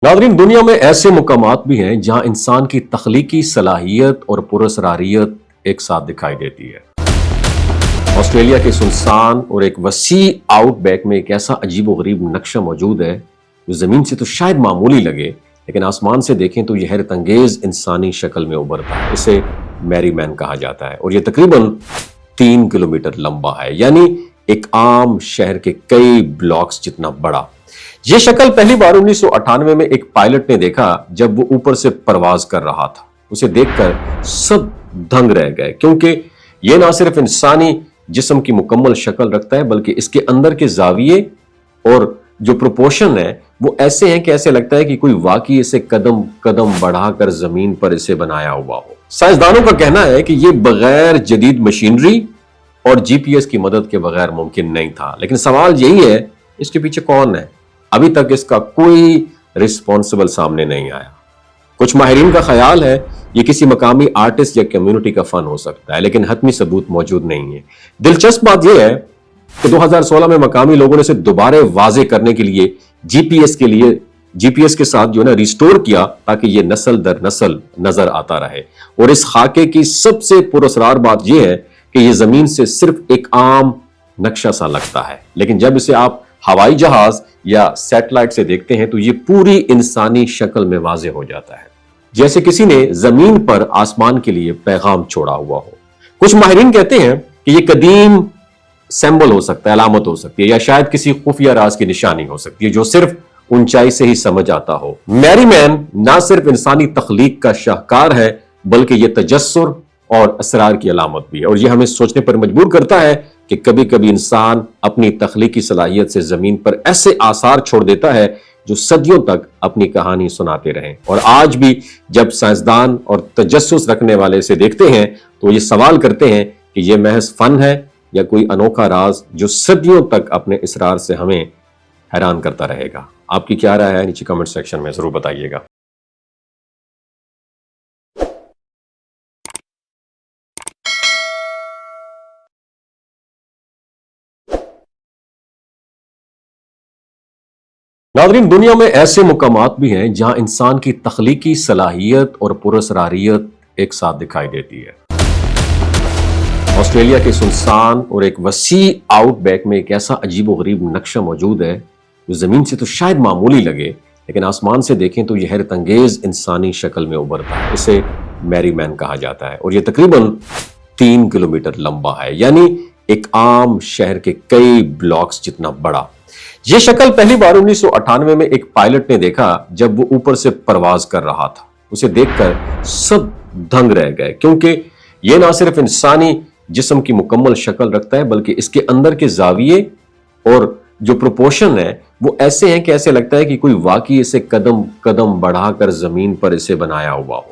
नाज़रीन, दुनिया में ऐसे मुकामात भी हैं जहां इंसान की तख्लीकी सलाहियत और पुरअसरारियत एक साथ दिखाई देती है। ऑस्ट्रेलिया के सुनसान और एक वसी आउटबैक में एक ऐसा अजीब व गरीब नक्शा मौजूद है जो ज़मीन से तो शायद मामूली लगे, लेकिन आसमान से देखें तो यह हैरत अंगेज इंसानी शक्ल में उभरता है। इसे मैरी मैन कहा जाता है और यह तकरीबन 3 किलोमीटर लंबा है, यानी एक आम शहर के कई ब्लॉक्स जितना बड़ा। यह शक्ल पहली बार 1998 में एक पायलट ने देखा जब वो ऊपर से परवाज कर रहा था। उसे देखकर सब दंग रह गए, क्योंकि यह ना सिर्फ इंसानी जिस्म की मुकम्मल शक्ल रखता है बल्कि इसके अंदर के जाविये और जो प्रोपोर्शन है वो ऐसे हैं कि ऐसे लगता है कि कोई वाकई इसे कदम कदम बढ़ाकर जमीन पर इसे बनाया हुआ हो। साइंसदानों का कहना है कि यह बगैर जदीद मशीनरी और जीपीएस की मदद के बगैर मुमकिन नहीं था, लेकिन सवाल यही है इसके पीछे कौन है। अभी तक इसका कोई रिस्पॉन्सिबल सामने नहीं आया। कुछ माहिरीन का ख्याल है ये किसी मकामी आर्टिस्ट या कम्युनिटी का फन हो सकता है, लेकिन हतमी सबूत मौजूद नहीं है। दिलचस्प बात यह है कि 2016 में मकामी लोगों ने इसे दोबारा वाजे करने के लिए जीपीएस के साथ जो है ना रिस्टोर किया, ताकि ये नस्ल दर नस्ल नजर आता रहे। और इस खाके की सबसे पुरअसरार बात यह है कि यह जमीन से सिर्फ एक आम नक्शा सा लगता है, लेकिन जब इसे आप हवाई जहाज या सैटेलाइट से देखते हैं तो ये पूरी इंसानी शक्ल में वाजे हो जाता है, जैसे किसी ने जमीन पर आसमान के लिए पैगाम छोड़ा हुआ हो। कुछ माहिरीन कहते हैं कि ये कदीम सिंबल हो सकता है, अलामत हो सकती है, या शायद किसी खुफिया राज की निशानी हो सकती है जो सिर्फ ऊंचाई से ही समझ आता हो। मैरी मैन ना सिर्फ इंसानी तख्लीक का शाहकार है बल्कि यह तजस्सुर और असरार की अलामत भी है, और यह हमें सोचने पर मजबूर करता है कि कभी कभी इंसान अपनी तख्लीकी सलाहियत से जमीन पर ऐसे आसार छोड़ देता है जो सदियों तक अपनी कहानी सुनाते रहें। और आज भी जब साइंसदान और तजस्सुस रखने वाले इसे देखते हैं तो ये सवाल करते हैं कि यह महज फन है या कोई अनोखा राज जो सदियों तक अपने इसरार से हमें हैरान करता रहेगा। आपकी क्या राय है नीचे कमेंट सेक्शन में जरूर बताइएगा। नाज़रीन, दुनिया में ऐसे मुकामात भी हैं जहां इंसान की तख्लीकी सलाहियत और पुरअसरारियत एक साथ दिखाई देती है। ऑस्ट्रेलिया के सुनसान और एक वसी आउटबैक में एक ऐसा अजीब व गरीब नक्शा मौजूद है जो जमीन से तो शायद मामूली लगे, लेकिन आसमान से देखें तो यह हैरत अंगेज इंसानी शक्ल में उभरता है। इसे मैरी मैन कहा जाता है और यह तकरीबन 3 किलोमीटर लंबा है, यानी एक आम शहर के कई ब्लॉक्स जितना बड़ा। यह शक्ल पहली बार 1998 में एक पायलट ने देखा जब वो ऊपर से परवाज कर रहा था। उसे देखकर सब दंग रह गए, क्योंकि यह ना सिर्फ इंसानी जिस्म की मुकम्मल शक्ल रखता है बल्कि इसके अंदर के जाविये और जो प्रोपोर्शन है वो ऐसे हैं कि ऐसे लगता है कि कोई वाकई इसे कदम कदम बढ़ाकर जमीन पर इसे बनाया हुआ हो।